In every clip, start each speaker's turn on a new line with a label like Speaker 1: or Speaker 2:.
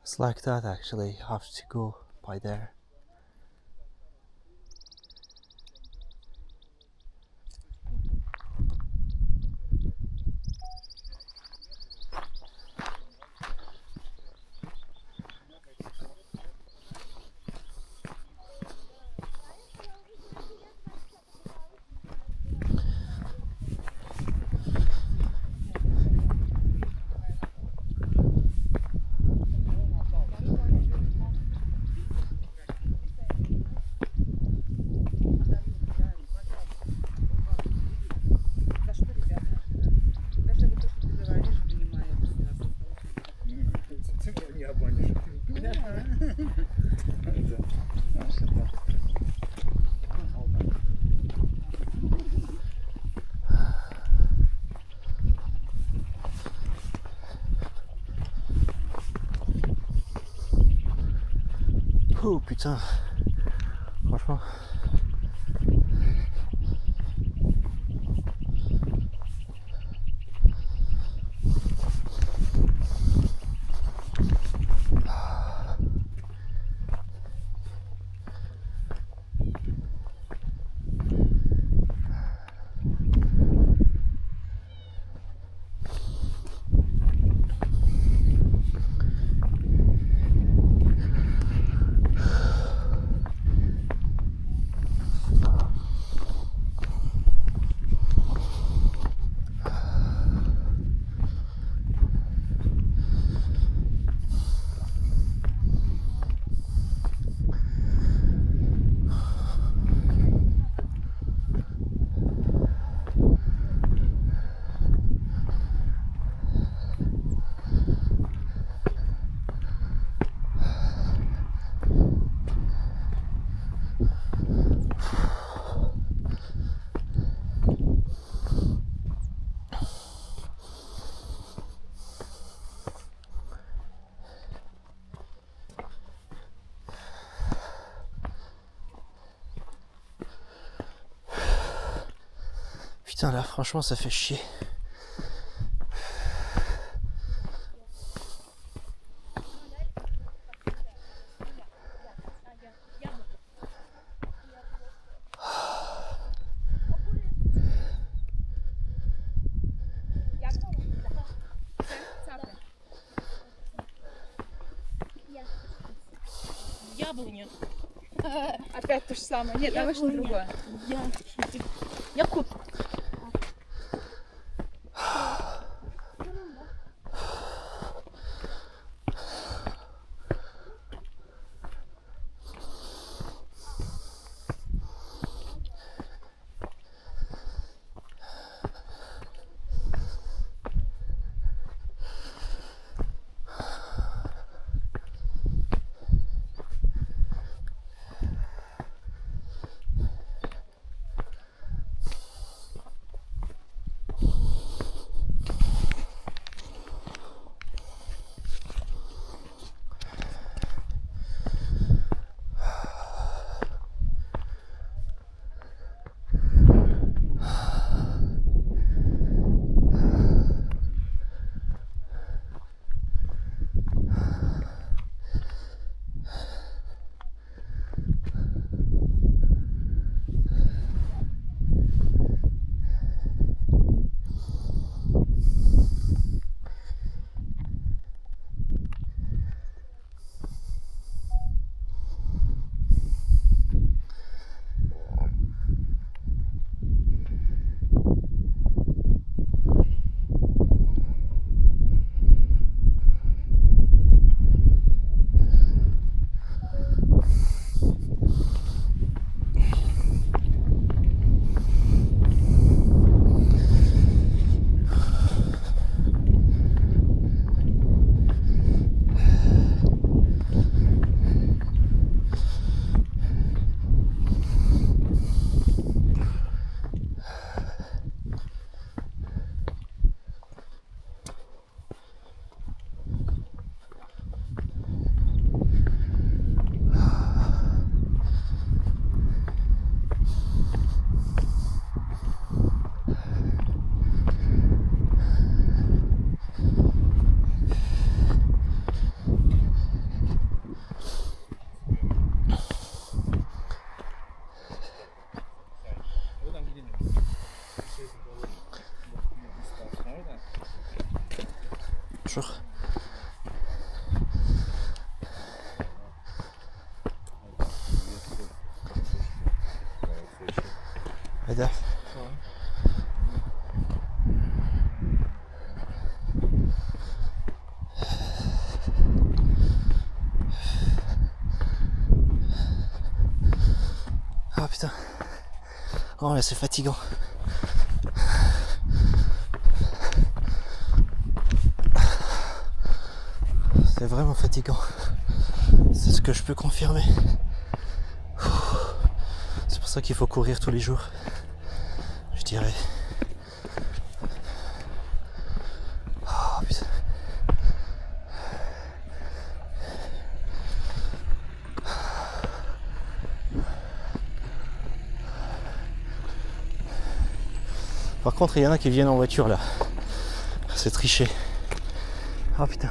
Speaker 1: It's like that actually, you have to go by there. Oh putain, franchement. Putain là franchement ça fait chier.
Speaker 2: Яблоня.
Speaker 3: Опять то же самое. Нет, давай что-то другое. Якут.
Speaker 1: Hadi. Ah putain. Oh là c'est fatigant. C'est vraiment fatigant. C'est ce que je peux confirmer. C'est pour ça qu'il faut courir tous les jours. Je dirais. Oh putain. Par contre, il y en a qui viennent en voiture là. C'est triché. Oh putain.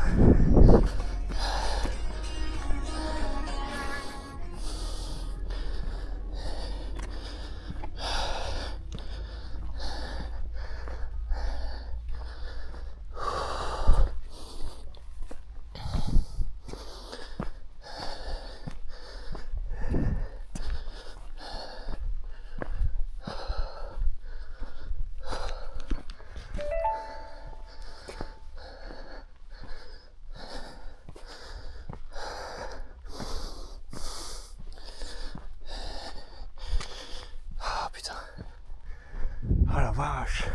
Speaker 1: Oh la vache.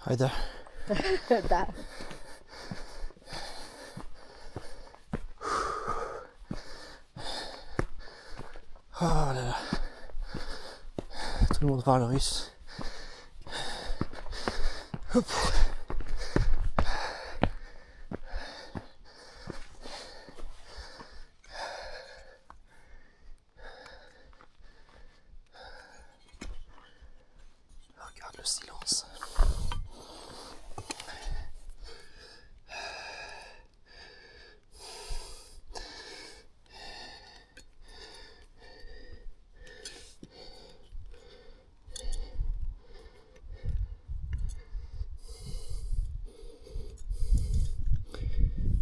Speaker 1: Haydi.
Speaker 2: Da.
Speaker 1: Oh là là. Tout le monde parle russe. Hop. Regarde le silence.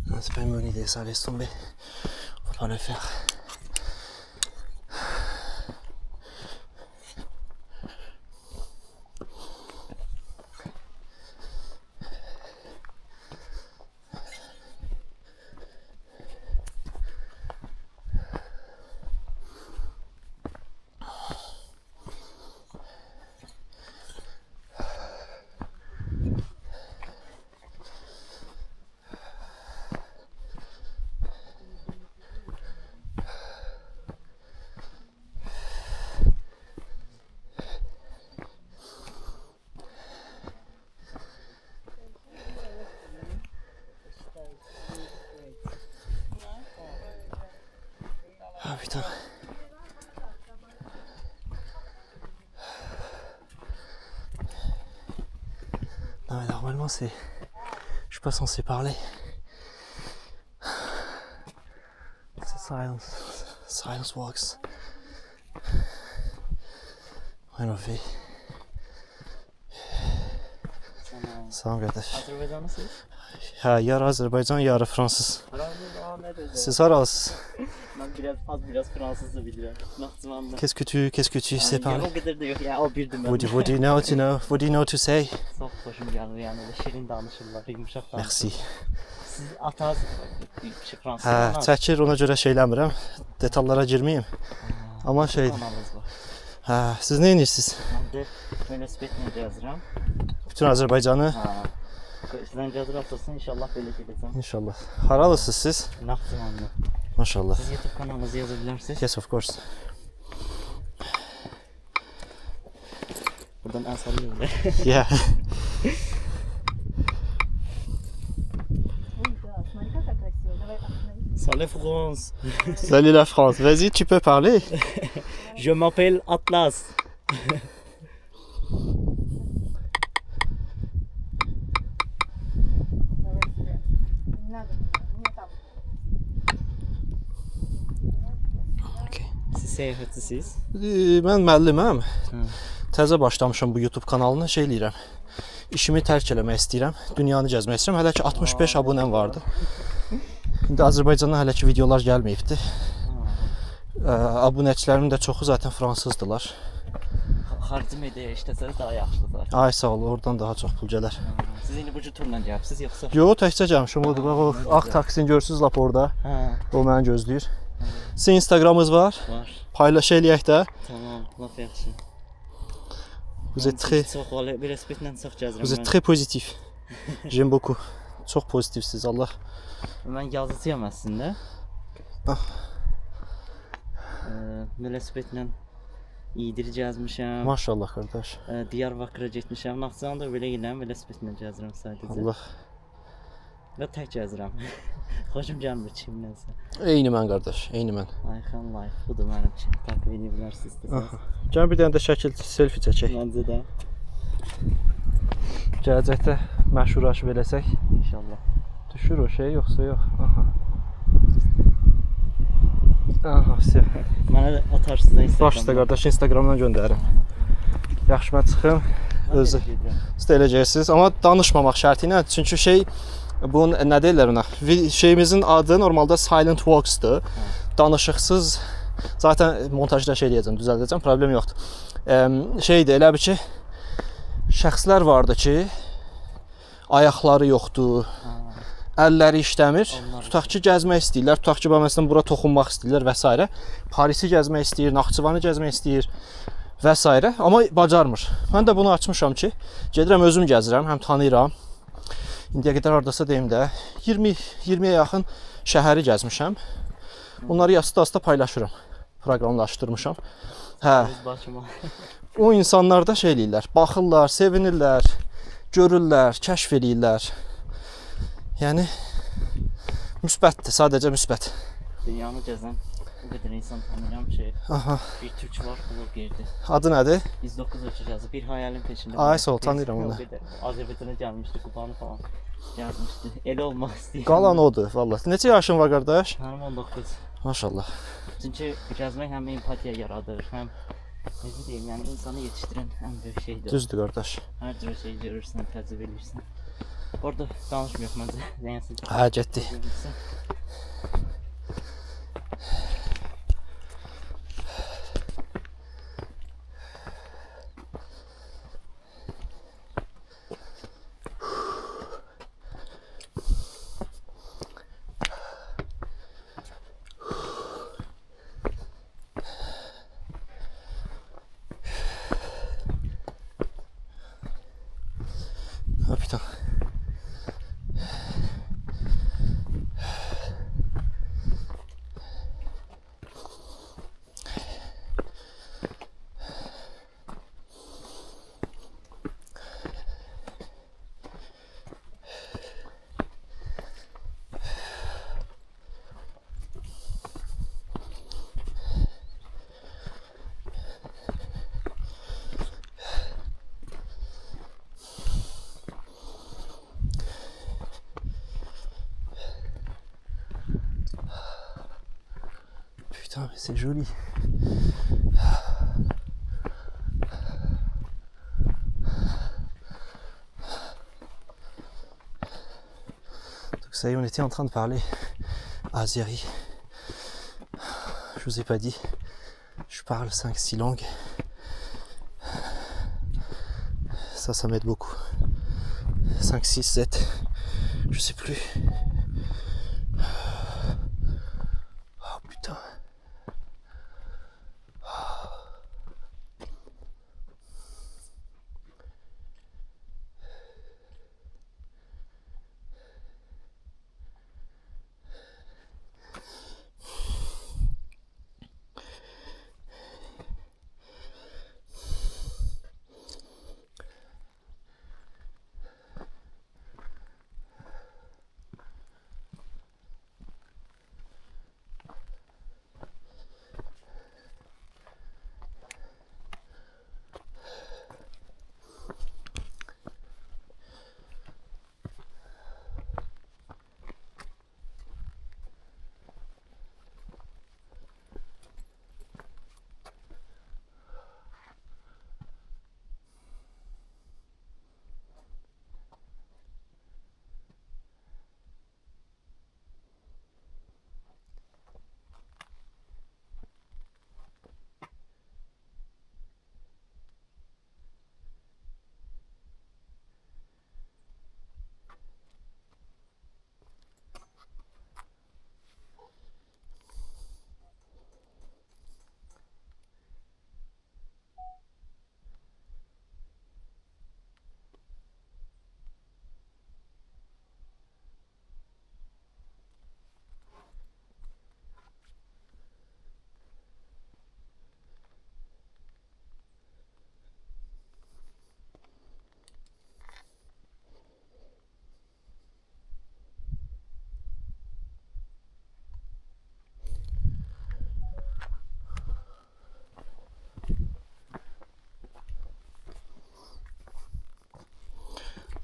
Speaker 1: Non, c'est pas une bonne idée ça, laisse tomber. On va pas le faire. Ah putain. Non mais normalement c'est... Je suis pas censé parler. C'est silence. Silence walks. Rien ne fait. Sağ ol kardeş.
Speaker 4: Azerbaycanlısınız?
Speaker 1: Ha, yarı Azerbaycan, yarı Fransız.
Speaker 4: Herhalde daha
Speaker 1: C'est haralısınız?
Speaker 2: Ben biraz Fransızca biliyorum. Nakçıvanlı.
Speaker 1: Qu'est-ce que tu sais parler?
Speaker 2: O kadar da yok ya, o bildim ben.
Speaker 1: What do you know to know? What do you know to say?
Speaker 2: Çok hoşum geldi yani, öyle şirin danışırlar, yumuşak danışırlar.
Speaker 1: Merci.
Speaker 2: Siz ataz Fransız
Speaker 1: Hə, çəkir, ona görə şey eləmirəm. Detallara girməyim. Amma şey,
Speaker 2: kanalınız var.
Speaker 1: hə, siz nə edirsiniz?
Speaker 2: Ben de velosipedle yazıram.
Speaker 1: Bütün Azərbaycanı
Speaker 2: Ha. Sizden yazır atılsın, inşallah böyle geleceğim.
Speaker 1: inşallah. Haralısınız siz?
Speaker 2: Nakçıvanlı.
Speaker 1: Maşallah.
Speaker 2: Siz YouTube kanalınızı yazabilirsiniz.
Speaker 1: Yes, of course.
Speaker 2: Buradan en sallıyorum.
Speaker 1: Yeah.
Speaker 2: Salut France.
Speaker 1: Salut la France. Vas-y, tu peux parler.
Speaker 2: Je m'appelle Atlas.
Speaker 1: Okay.
Speaker 2: Siz seyahatçisiz.
Speaker 1: Mən müəlliməm. Təzə başlamışam bu YouTube kanalını, şey eləyirəm. İşimi tərk eləmək istəyirəm. Dünyanı gəzmək istəyirəm. Hələ ki 65 abunəm vardı. İndi Azərbaycandan hələ ki videolar gəlməyibdi. Abunəçilərimin də çoxu zaten fransızdılar.
Speaker 2: Xarici mediaya işləsəniz daha yaxşıdır.
Speaker 1: Ay sağ ol, oradan daha çox pul gələr.
Speaker 2: Siz indi bu cür turla gəlibsiz yoxsa?
Speaker 1: Yox, təkcə gəlmişəm. Odur, bax o ağ taksini görürsüz lap orada.
Speaker 2: Hə,
Speaker 1: O məni gözləyir. Sizin Instagramınız var.
Speaker 2: var.
Speaker 1: Paylaş eləyək də.
Speaker 2: Tamam, laf yaxşı.
Speaker 1: Vous êtes très
Speaker 2: Çox valı velosipedlə çox gəzirəm.
Speaker 1: Vous êtes très positif. J'aime beaucoup. Çox pozitivsiz, Allah.
Speaker 2: Mən yazıcıyam əslində.
Speaker 1: Ah.
Speaker 2: Velosipedlə İyidir gəzmişəm.
Speaker 1: Maşallah qardaş.
Speaker 2: Diyarbakıra getmişəm. Naxçıvanda belə gələm, velosipedlə gəzirəm sadəcə.
Speaker 1: Allah.
Speaker 2: Və tək gəzirəm. Xoşum gəlmir kimlənsə.
Speaker 1: Eyni mən qardaş, eyni mən.
Speaker 2: Icon life. Budur mənim üçün. Takip edə bilərsiniz.
Speaker 1: Gəl bir dənə də şəkil selfie çəkək.
Speaker 2: Məncə də.
Speaker 1: Gələcəkdə məşhurlaşıb eləsək.
Speaker 2: İnşallah.
Speaker 1: Düşür o şey yoxsa yox. Aha. Aha, все.
Speaker 2: Mənə də atarsınız Instagramda.
Speaker 1: Baş üstə qardaş, Instagramdan göndərim. Yaxşı, mən çıxım. Özü. Siz də elə gəlirsiniz, amma danışmamaq şərti ilə. Çünki şey, bunun nə deyirlər ona? Şeyimizin adı normalda silent walks'dır. Danışıqsız. Zaten montajda şey deyəcəm, düzəldəcəm, problem yoxdur. Şeydir, elə bir ki, şəxslər vardı ki, ayaqları yoxdur. Əlləri işləmir. Tutaq ki, gəzmək istəyirlər. Tutaq ki, məsələn, bura toxunmaq istəyirlər və s. Parisi gəzmək istəyir, Naxçıvanı gəzmək istəyir və s. Amma bacarmır. Mən də bunu açmışam ki, gedirəm özüm gəzirəm, həm tanıyıram. İndiyə qədər hardasa deyim də 20-yə yaxın şəhəri gəzmişəm. Bunları yasta paylaşıram. Proqramlaşdırmışam. Hə. O insanlar da şey eləyirlər, baxırlar, sevinirlər, görürlər, kəşf eləyirlər. Yəni müsbətdir, sadəcə müsbət.
Speaker 2: Dünyanı gəzən o qədər insan tanıyıram ki,
Speaker 1: Aha.
Speaker 2: bir türk var, blogerdir.
Speaker 1: Adı nədir?
Speaker 2: 109 ölçü yazıb, bir hayalin peşində.
Speaker 1: Ay sağ ol, tanıyıram onu.
Speaker 2: Azərbaycana gəlmişdi, Qubanı falan yazmışdı. Elə olmaq istəyirəm.
Speaker 1: Qalan odur, vallahi. Neçə yaşın var qardaş?
Speaker 2: Mənim 19.
Speaker 1: Maşallah.
Speaker 2: Çünki gəzmək həm empatiya yaradır, həm necə deyim, yəni insanı yetişdirən ən böyük şeydir.
Speaker 1: Düzdür qardaş.
Speaker 2: Hər cür şey görürsən, təcrübə edirsən. Orada danışmıyor məncə.
Speaker 1: Hə, getdi. Ah putain. Putain, mais c'est joli. Donc ça y est, on était en train de parler Azeri. Je vous ai pas dit, je parle 5-6 langues. Ça m'aide beaucoup. 5, 6, 7, je sais plus. Oh putain.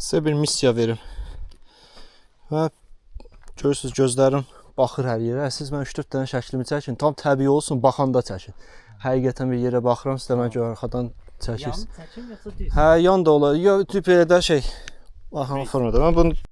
Speaker 1: Sizə bir missiya verim. Və görürsünüz gözlərim baxır hər yerə. Siz mən 3-4 dənə şəklimi çəkin. Tam təbii olsun, baxanda çəkin. Həqiqətən bir yerə baxıram, sizə mən gör arxadan çəkirsiniz.
Speaker 2: Yan çəkim yoxsa düz?
Speaker 1: Hə, yan da olar. Ya belə də şey. Baxın formada. Mən bunu